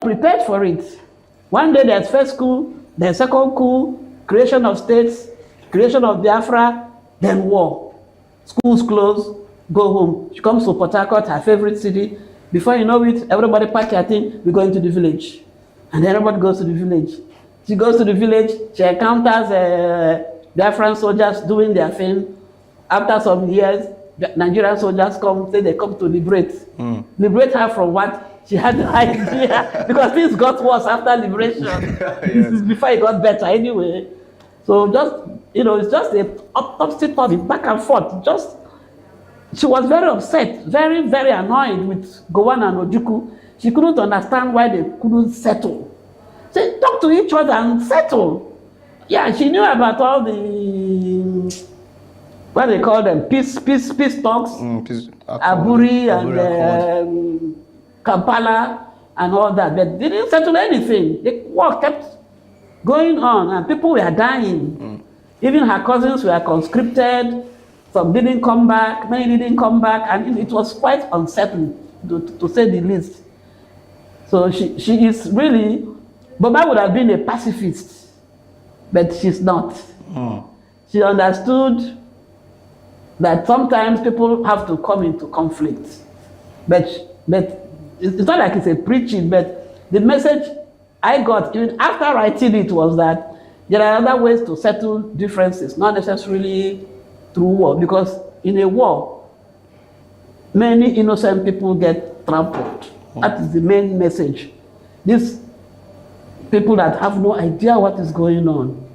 prepared for it. One day there's first coup, then second coup, creation of states, creation of Biafra, then war. Schools close, go home. She comes to Port Harcourt, her favorite city. Before you know it, everybody pack their thing, we go into the village. And everybody goes to the village. She goes to the village, she encounters Biafran soldiers doing their thing. After some years, the Nigerian soldiers come, say they come to liberate. Liberate her from what? She had no idea. Because things got worse after liberation. This is before it got better anyway. So just, it's just a topsy-turvy, back and forth. Just, she was very upset, very, very annoyed with Gowon and Ojukwu. She couldn't understand why they couldn't settle. Say, talk to each other and settle. Yeah, she knew about all the, what they call them, peace talks, Aburi and Kampala and all that. But they didn't settle anything. The war kept going on and people were dying. Even her cousins were conscripted. Some didn't come back, many didn't come back, and it was quite unsettling, to say the least. So she is really, Baba would have been a pacifist, but she's not. She understood that sometimes people have to come into conflict. But it's not like it's a preaching, but the message I got, even after writing it, was that there are other ways to settle differences, not necessarily through war, because in a war, many innocent people get trampled. That is the main message. These people that have no idea what is going on,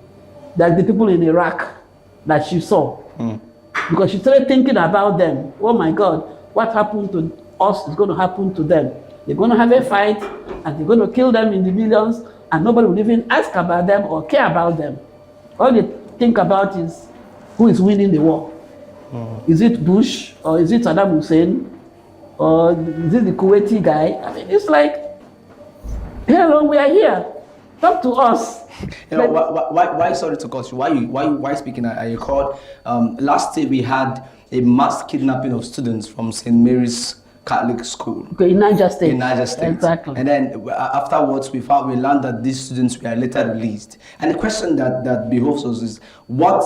like the people in Iraq that she saw, because she started thinking about them. Oh my God, what happened to us is going to happen to them. They're going to have a fight, and they're going to kill them in the millions, and nobody will even ask about them or care about them. All they think about is who is winning the war. Is it Bush, or is it Saddam Hussein, or is it the Kuwaiti guy? I mean, it's like, hello, we are here. Talk to us. Why sorry to cut you? Why speaking? I recalled last year we had a mass kidnapping of students from St. Mary's Catholic School. Okay, in Niger State. In Niger State. Exactly. And then afterwards we learned that these students were later released. And the question that behoves us is, what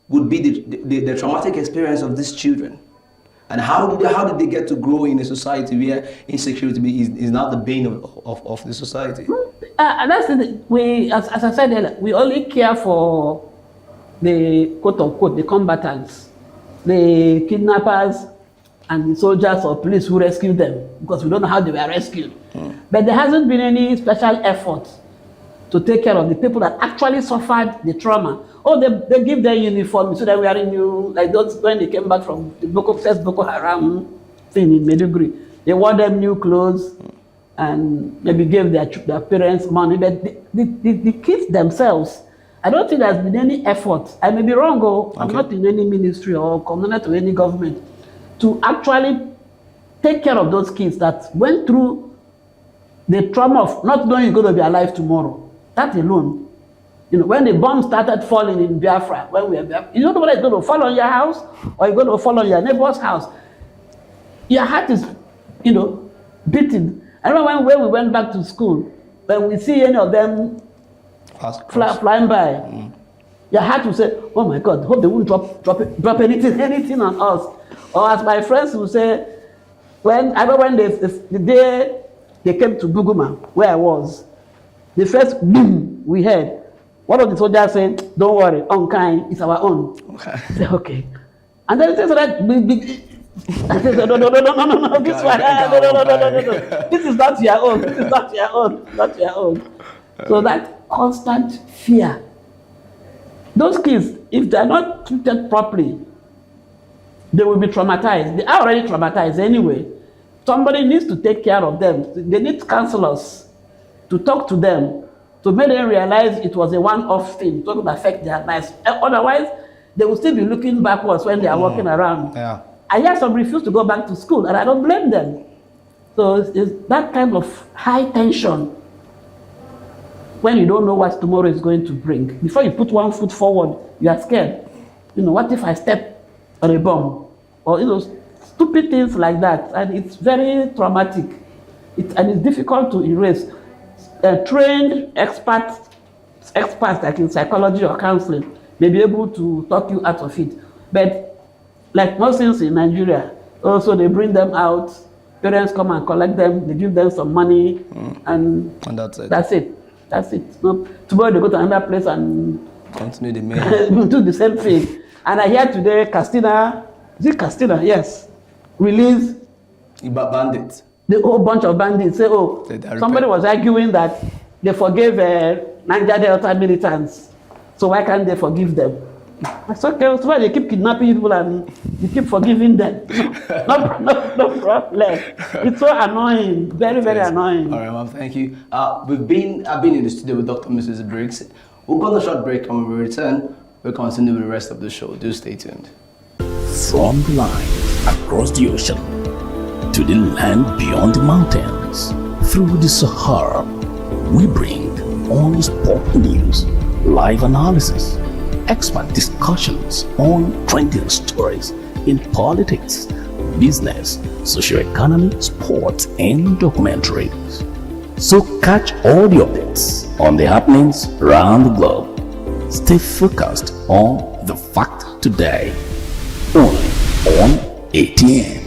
would be the traumatic experience of these children? And how did they get to grow in a society where insecurity is now the bane of the society? And that's it. As I said earlier, we only care for the quote-unquote, the combatants, the kidnappers and the soldiers or police who rescued them, because we don't know how they were rescued. But there hasn't been any special effort to take care of the people that actually suffered the trauma. Oh, they give their uniform so that we are in new, like those when they came back from the first Boko Haram thing in Maiduguri. They wore them new clothes and maybe gave their parents money. But the kids themselves, I don't think there's been any effort. I may be wrong, I'm not in any ministry or connected to any government, to actually take care of those kids that went through the trauma of not knowing you're going to be alive tomorrow. That alone. When the bomb started falling in Biafra, when we were Biafra, you don't know whether it's going to fall on your house or you're going to fall on your neighbor's house. Your heart is, beating. I remember when we went back to school, when we see any of them flying by, your heart will say, oh my God, hope they won't drop anything on us. Or as my friends will say, I remember the day they came to Buguma, where I was, the first boom we heard, one of the soldiers said, don't worry, unkind, it's our own. I said, okay. And then they said that I said, no, this one, no. This is not your own, this is not your own, not your own. So that constant fear. Those kids, if they're not treated properly, they will be traumatized. They are already traumatized anyway. Somebody needs to take care of them. They need counselors to talk to them, to make them realize it was a one-off thing, it doesn't affect their lives. Otherwise, they will still be looking backwards when they are walking around. Yeah. I hear some refuse to go back to school, and I don't blame them. So it's that kind of high tension when you don't know what tomorrow is going to bring. Before you put one foot forward, you are scared. What if I step on a bomb? Or stupid things like that. And it's very traumatic. And it's difficult to erase. trained experts like in psychology or counseling may be able to talk you out of it. But like most things in Nigeria, also they bring them out, parents come and collect them, they give them some money, and that's it. That's it. No, tomorrow they go to another place and continue the mail. do the same thing. And I hear today Castina, is it Castina? Yes. Release bandits. The whole bunch of bandits say, oh, somebody was arguing that they forgave Niger Delta militants. So why can't they forgive them? It's okay, so why they keep kidnapping people and you keep forgiving them? No problem. It's so annoying, very, very annoying. All right, ma'am, thank you. I've been in the studio with Dr. Mrs. Briggs. We'll go on a short break, and when we return, we'll continue with the rest of the show. Do stay tuned. From the lines across the ocean to the land beyond the mountains, through the Sahara, we bring all sport news, live analysis, expert discussions on trending stories in politics, business, socio-economy, sports, and documentaries. So catch all the updates on the happenings around the globe. Stay focused on the fact today, only on ATN.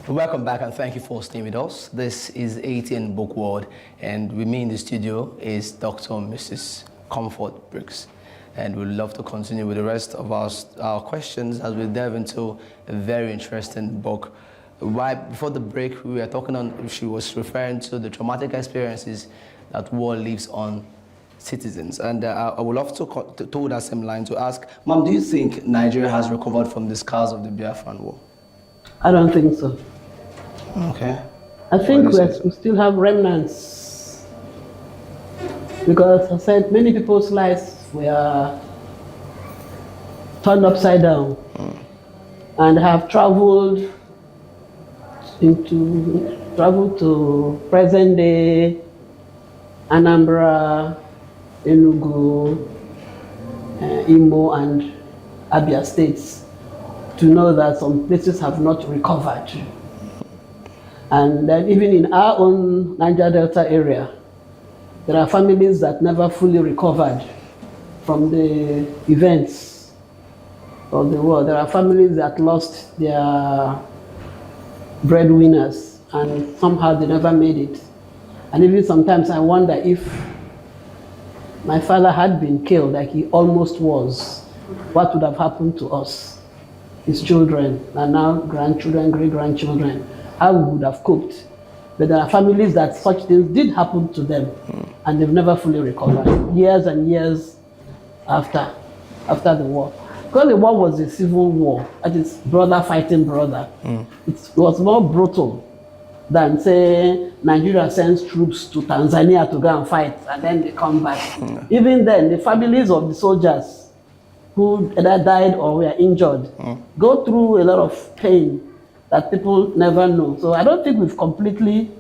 Welcome back and thank you for staying with us. This is ATN Bookworld, and with me in the studio is Dr. Mrs. Comfort Briggs. And we'd love to continue with the rest of our questions as we delve into a very interesting book. Right before the break, we were talking on, she was referring to the traumatic experiences that war leaves on citizens. And I would love to that same line to ask, Ma'am, do you think Nigeria has recovered from the scars of the Biafran War? I don't think so. Okay. I think we still have remnants. Because I said many people's lives were turned upside down and have traveled to present day Anambra, Enugu, Imo, and Abia states to know that some places have not recovered. And then even in our own Niger Delta area, there are families that never fully recovered from the events of the war. There are families that lost their breadwinners and somehow they never made it. And even sometimes I wonder if my father had been killed like he almost was, what would have happened to us, his children, and now grandchildren, great-grandchildren, how we would have coped. But there are families that such things did happen to them and they've never fully recovered, years and years after the war. Because the war was a civil war, that is brother fighting brother. It was more brutal than, say, Nigeria sends troops to Tanzania to go and fight and then they come back. Even then, the families of the soldiers who either died or were injured go through a lot of pain that people never know. So I don't think we've completely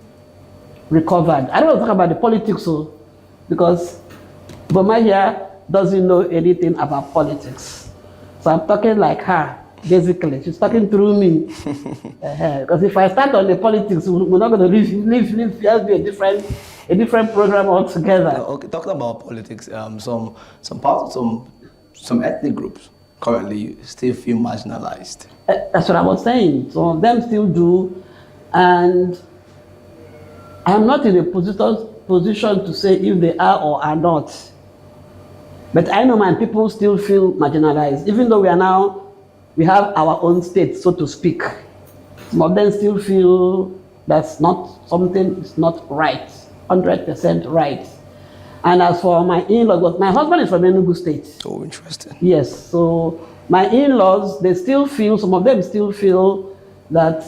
recovered. I don't want to talk about the politics, so, because Boma here doesn't know anything about politics. So I'm talking like her, basically. She's talking through me. Because if I start on the politics, we're not going to leave. It has to be a different program altogether. Okay, talking about politics, some ethnic groups currently still feel marginalized. That's what I was saying. Some of them still do, and I'm not in a position to say if they are or are not. But I know my people still feel marginalized, even though we have our own state, so to speak. Some of them still feel that's not something is not right, 100% right. And as for my in-laws, my husband is from Enugu State. So interesting. Yes, so my in-laws, some of them still feel that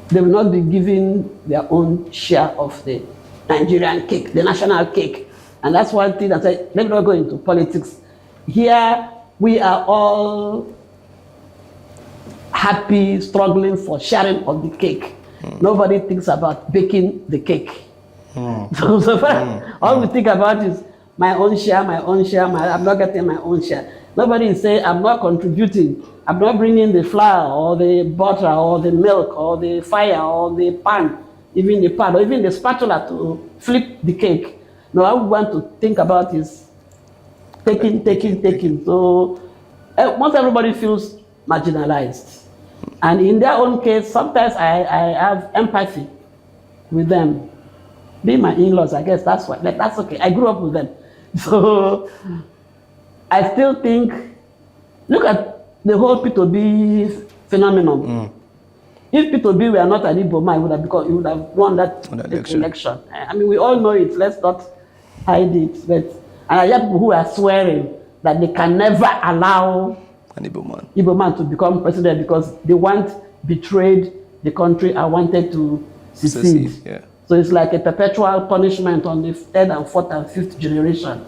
they will not be given their own share of the Nigerian cake, the national cake. And that's one thing that let me not go into politics. Here, we are all happy, struggling for sharing of the cake. Nobody thinks about baking the cake. So all we think about is my own share, I'm not getting my own share. Nobody is saying, I'm not contributing. I'm not bringing the flour or the butter or the milk or the fire or the pan even the pan, or even the spatula to flip the cake. No, all we want to think about is taking. So most everybody feels marginalized. And in their own case, sometimes I have empathy with them. Being my in-laws, I guess that's why. Like, that's okay. I grew up with them. So I still think, look at the whole P2B phenomenon. If P2B were not an Igbo man, he would have won that election. I mean, we all know it. Let's not hide it. But and I hear people who are swearing that they can never allow an Igbo man to become president because they betrayed the country and wanted to secede. Yeah. So it's like a perpetual punishment on the third and fourth and fifth generation,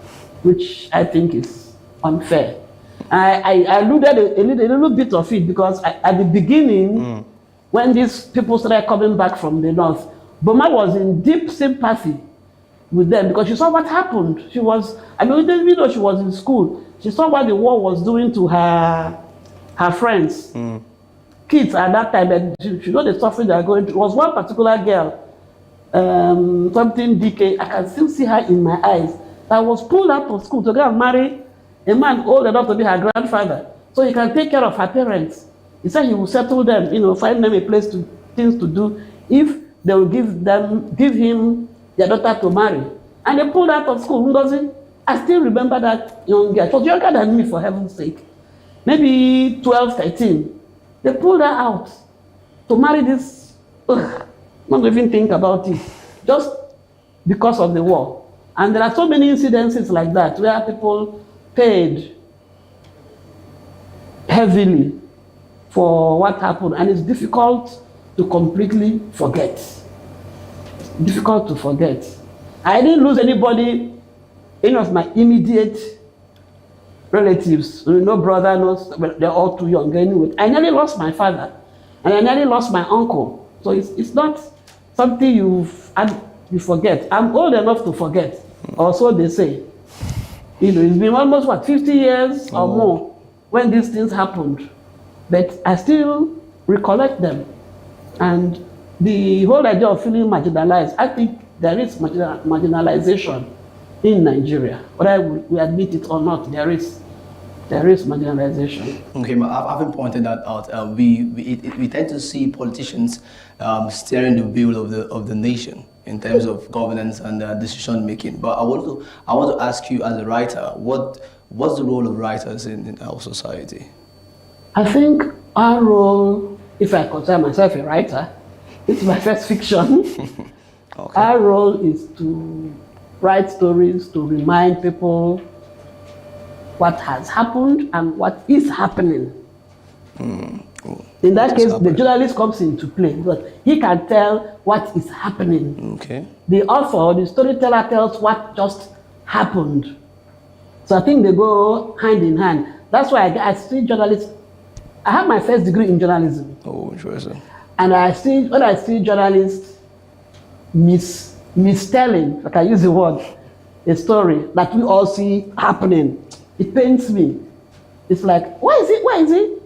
which I think is unfair. I alluded a little bit of it because at the beginning, when these people started coming back from the north, Boma was in deep sympathy with them because she saw what happened. She was, I mean, even though she was in school, she saw what the war was doing to her friends, kids at that time. And she know the suffering they are going through. It was one particular girl, something DK, I can still see her in my eyes, that was pulled out of school to go and marry a man old enough to be her grandfather, so he can take care of her parents. He said he will settle them, find them a place things to do if they will give him their daughter to marry. And they pulled out of school. Ngozi, I still remember that young girl. She was younger than me, for heaven's sake. Maybe 12, 13. They pulled her out to marry this. Not even think about it. Just because of the war. And there are so many incidences like that where people paid heavily for what happened, and it's difficult to completely forget. Difficult to forget. I didn't lose anybody, any of my immediate relatives. No brother, they're all too young anyway. I nearly lost my father, and I nearly lost my uncle. So it's not something you forget. I'm old enough to forget, or so they say. It's been almost 50 years or more when these things happened. But I still recollect them. And the whole idea of feeling marginalized, I think there is marginalization in Nigeria. Whether we admit it or not, there is marginalization. Okay, having pointed that out, we tend to see politicians steering the wheel of the nation in terms of governance and decision making. But I want to ask you, as a writer, what's the role of writers in our society? I think our role, if I consider myself a writer, it's my first fiction. Okay. Our role is to write stories to remind people what has happened and what is happening. In that case, the journalist comes into play because he can tell what is happening. Okay. The author, the storyteller, tells what just happened. So I think they go hand in hand. That's why I see journalists. I have my first degree in journalism. Oh, interesting. And when I see journalists mistelling, like I use the word, a story that we all see happening, it pains me. It's like, why is he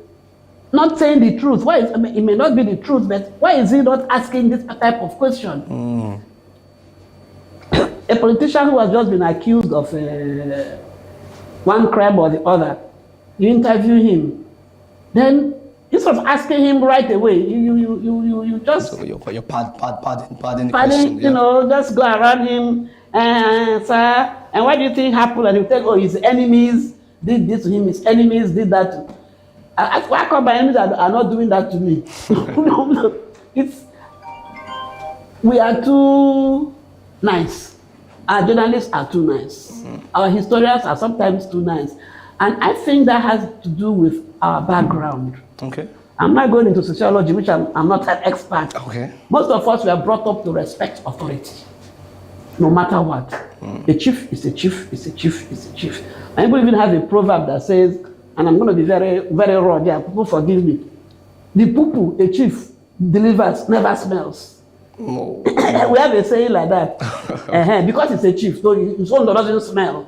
not saying the truth? It may not be the truth, but why is he not asking this type of question? A politician who has just been accused of one crime or the other, you interview him, then instead of asking him right away, you just so you're pardon the question, just go around him, sir, and what do you think happened? And you think, his enemies did this to him, his enemies did that to him. Why come my enemies are not doing that to me? We are too nice. Our journalists are too nice. Our historians are sometimes too nice. And I think that has to do with our background. Okay. I'm not going into sociology, which I'm not an expert. Okay. Most of us were brought up to respect authority, no matter what. A chief is a chief, is a chief, is a chief. I even have a proverb that says, and I'm going to be very, very raw there, people forgive me. The poo-poo a chief delivers never smells. No. We have a saying like that. Because it's a chief, so his own doesn't smell.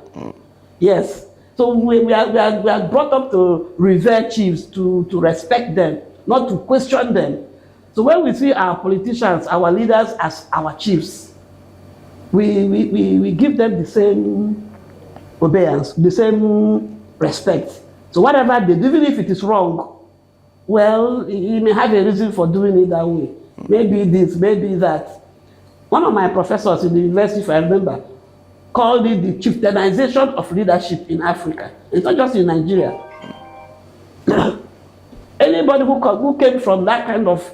Yes. So we are brought up to revere chiefs, to respect them, not to question them. So when we see our politicians, our leaders as our chiefs, we give them the same obedience, the same respect. So whatever they do, even if it is wrong, well, he may have a reason for doing it that way. Maybe this, maybe that. One of my professors in the university, if I remember, called it the chieftainization of leadership in Africa. It's not just in Nigeria. Anybody who came from that kind of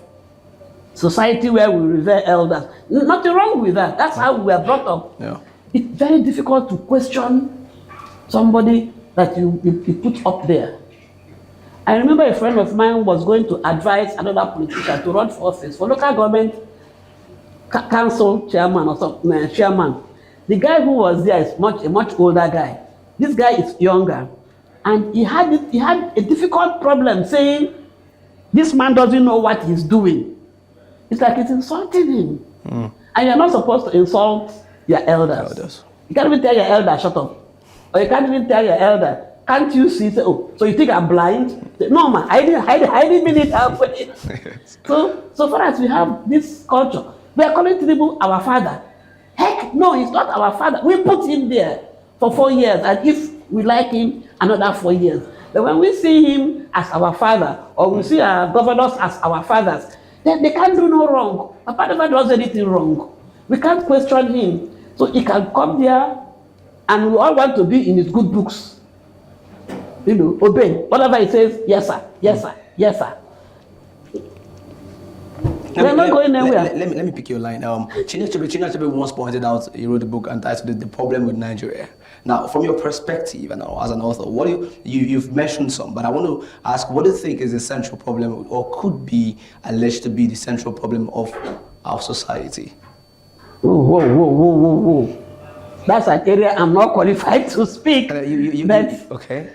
society where we revere elders, nothing wrong with that. That's how we are brought up. Yeah. It's very difficult to question somebody that you put up there. I remember a friend of mine was going to advise another politician to run for office, for local government council chairman or something, chairman. The guy who was there is a much older guy. This guy is younger. And he had a difficult problem saying, this man doesn't know what he's doing. It's like it's insulting him. And you're not supposed to insult your elders. You can't even tell your elder, shut up. Or you can't even tell your elder, can't you see? Say, oh, so you think I'm blind? Say, no, man, I didn't mean it halfway. So far as we have this culture, we are calling Tinubu our father. Heck, no, he's not our father. We put him there for 4 years, and if we like him, another 4 years. But when we see him as our father, or we see our governors as our fathers, then they can't do no wrong. Papa never does anything wrong. We can't question him. So he can come there, and we all want to be in his good books. You know, obey. Whatever he says, yes, sir, yes, sir, yes, sir. We're not going anywhere. Let me pick your line. Chinua Achebe once pointed out, he wrote a book entitled The Problem with Nigeria. Now, from your perspective and as an author, what do you've mentioned some, but I want to ask, what do you think is the central problem, or could be alleged to be the central problem of our society? Whoa. That's an area I'm not qualified to speak. Okay.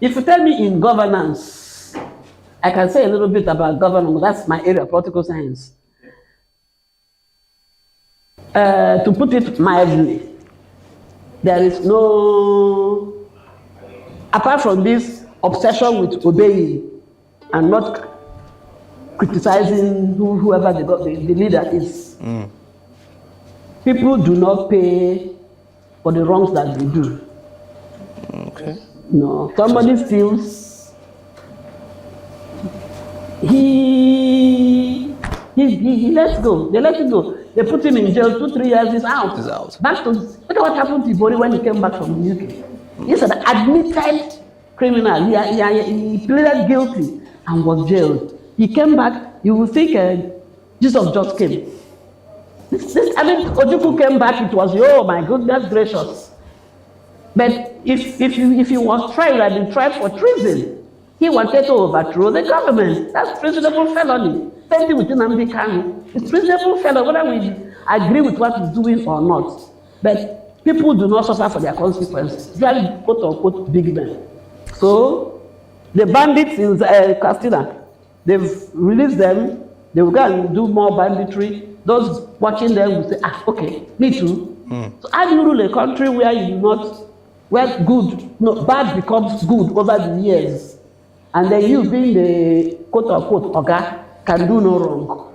If you tell me in governance, I can say a little bit about governance. That's my area of political science. To put it mildly, there is no, apart from this obsession with obeying and not criticizing whoever the leader is. People do not pay for the wrongs that they do. Okay. No, somebody steals. He lets go. They let him go. They put him in jail 2-3 years. He's out. He's out. Back to, look at what happened to Ibori when he came back from the UK. He's an admitted criminal. He pleaded guilty and was jailed. He came back. You will think Jesus just came. Ojukwu came back. It was, oh my goodness gracious. But if he was tried and been tried for treason, he wanted to overthrow the government. That's treasonable felony. Same thing with Nnamdi Kanu. It's treasonable felony, whether we agree with what he's doing or not. But people do not suffer for their consequences. Very quote unquote big men. So the bandits in Castina, they've released them. They will go and do more banditry. Those watching them will say, okay, me too. So how do you rule a country where you do not, where bad becomes good over the years? And then you being the quote-unquote oga can do no wrong.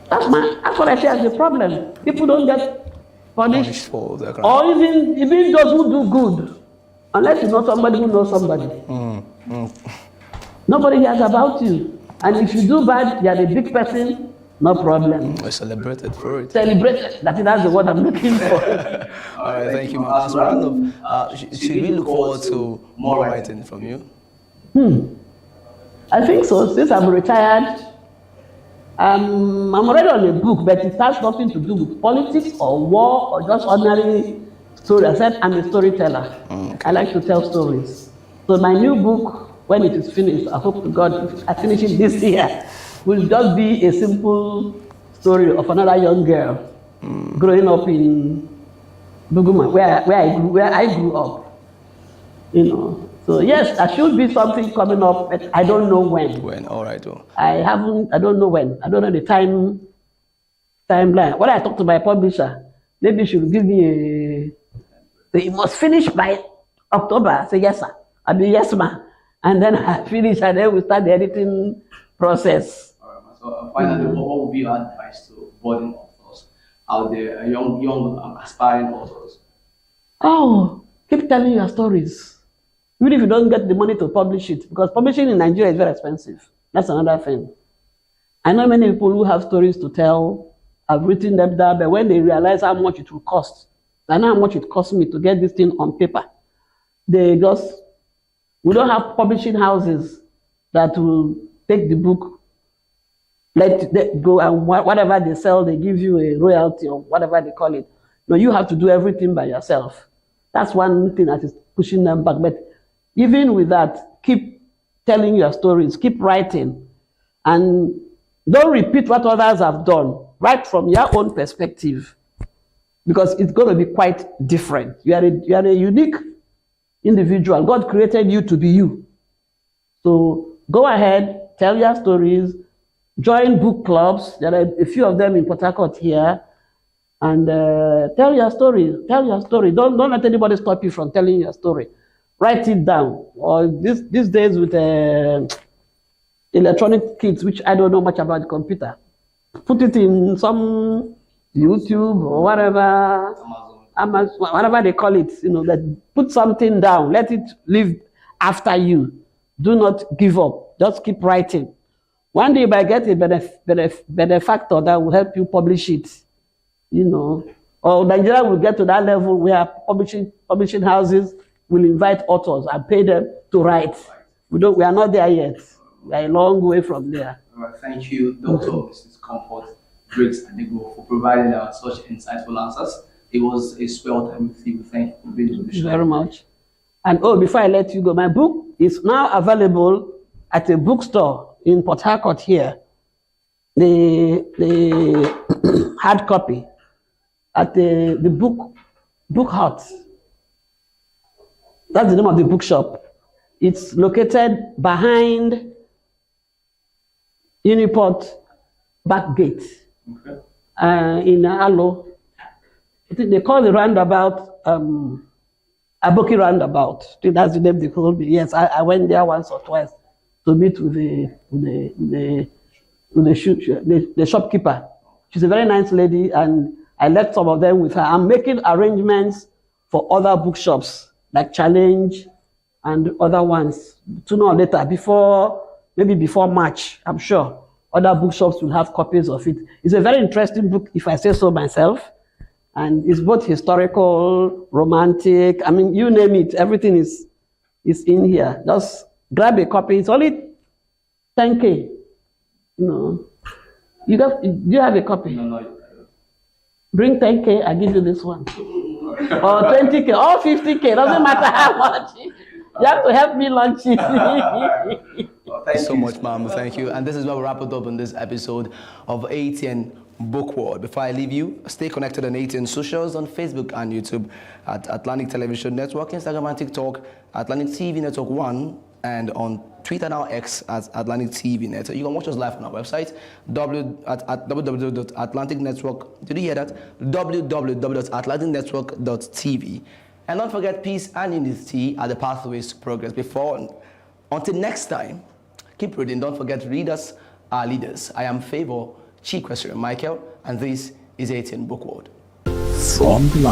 That's what I say as the problem. People don't get punished for their crime. or even those who do good, unless you know somebody who knows somebody. Nobody hears about you. And if you do bad, you are a big person, no problem. We're celebrated for it. Celebrated. That's the word I'm looking for. All right, thank you, ma'am. So, should we look forward to more writing from you? I think so. Since I'm retired, I'm already on a book, but it has nothing to do with politics or war or just ordinary story. I said I'm a storyteller. I like to tell stories. So my new book, when it is finished, I hope to God I finish it this year, will just be a simple story of another young girl growing up in Buguma, where I grew up. You know. So yes, there should be something coming up, but I don't know when. When, all right. I don't know when. I don't know the timeline. When I talk to my publisher, maybe she will give me you must finish by October. I say yes, sir. I mean yes, ma. And then I finish, and then we start the editing process. All right, so finally, what would be your advice to budding authors out there, young aspiring authors? Oh, keep telling your stories. Even if you don't get the money to publish it, because publishing in Nigeria is very expensive. That's another thing. I know many people who have stories to tell, have written them down, but when they realize how much it will cost, I know how much it cost me to get this thing on paper. We don't have publishing houses that will take the book, let it go, and whatever they sell, they give you a royalty or whatever they call it. No, you have to do everything by yourself. That's one thing that is pushing them back. But even with that, keep telling your stories, keep writing, and don't repeat what others have done. Write from your own perspective, because it's going to be quite different. You are a unique individual. God created you to be you. So go ahead, tell your stories, join book clubs. There are a few of them in Port Harcourt here. And tell your story. Tell your story. Don't let anybody stop you from telling your story. Write it down. Or these days with electronic kits, which I don't know much about the computer, put it in some YouTube or whatever, Amazon, whatever they call it. That put something down. Let it live after you. Do not give up. Just keep writing. One day you might get a benefactor that will help you publish it. Or Nigeria will get to that level where publishing houses will invite authors and pay them to write. We are not there yet. We are a long way from there. All right, thank you, Dr. Mrs. Comfort Briggs Adigo, for providing such insightful answers. It was a swell time with you. Thank you for being on the show. Thank you very much. And before I let you go, my book is now available at a bookstore in Port Harcourt here. The hard copy at the book hut. That's the name of the bookshop. It's located behind Uniport back gate. Okay. In Alo. I think they call the roundabout Aboki roundabout. I think that's the name they called me. Yes, I went there once or twice to meet with the shopkeeper. She's a very nice lady, and I left some of them with her. I'm making arrangements for other bookshops like Challenge and other ones. Sooner or later, maybe before March, I'm sure other bookshops will have copies of it. It's a very interesting book, if I say so myself. And it's both historical, romantic. I mean, you name it, everything is in here. Just grab a copy. It's only 10K. Do you have a copy? No. Bring 10K, I give you this one. Or 20K, or 50K, doesn't matter how much. You have to help me launch it. Well, thank you so much, ma'am. Thank you. And this is where we wrap it up on this episode of ATN Bookworld. Before I leave you, stay connected on ATN socials on Facebook and YouTube at Atlantic Television Network, Instagram and TikTok, Atlantic TV Network 1, and on Twitter now X as Atlantic TV Net. You can watch us live on our website at www.atlanticnetwork. Did you hear that? www.atlanticnetwork.tv. And don't forget, peace and unity are the pathways to progress. Until next time, keep reading. Don't forget, readers are leaders. I am Favor Chikwesiri Michael, and this is ATN Bookworld. From the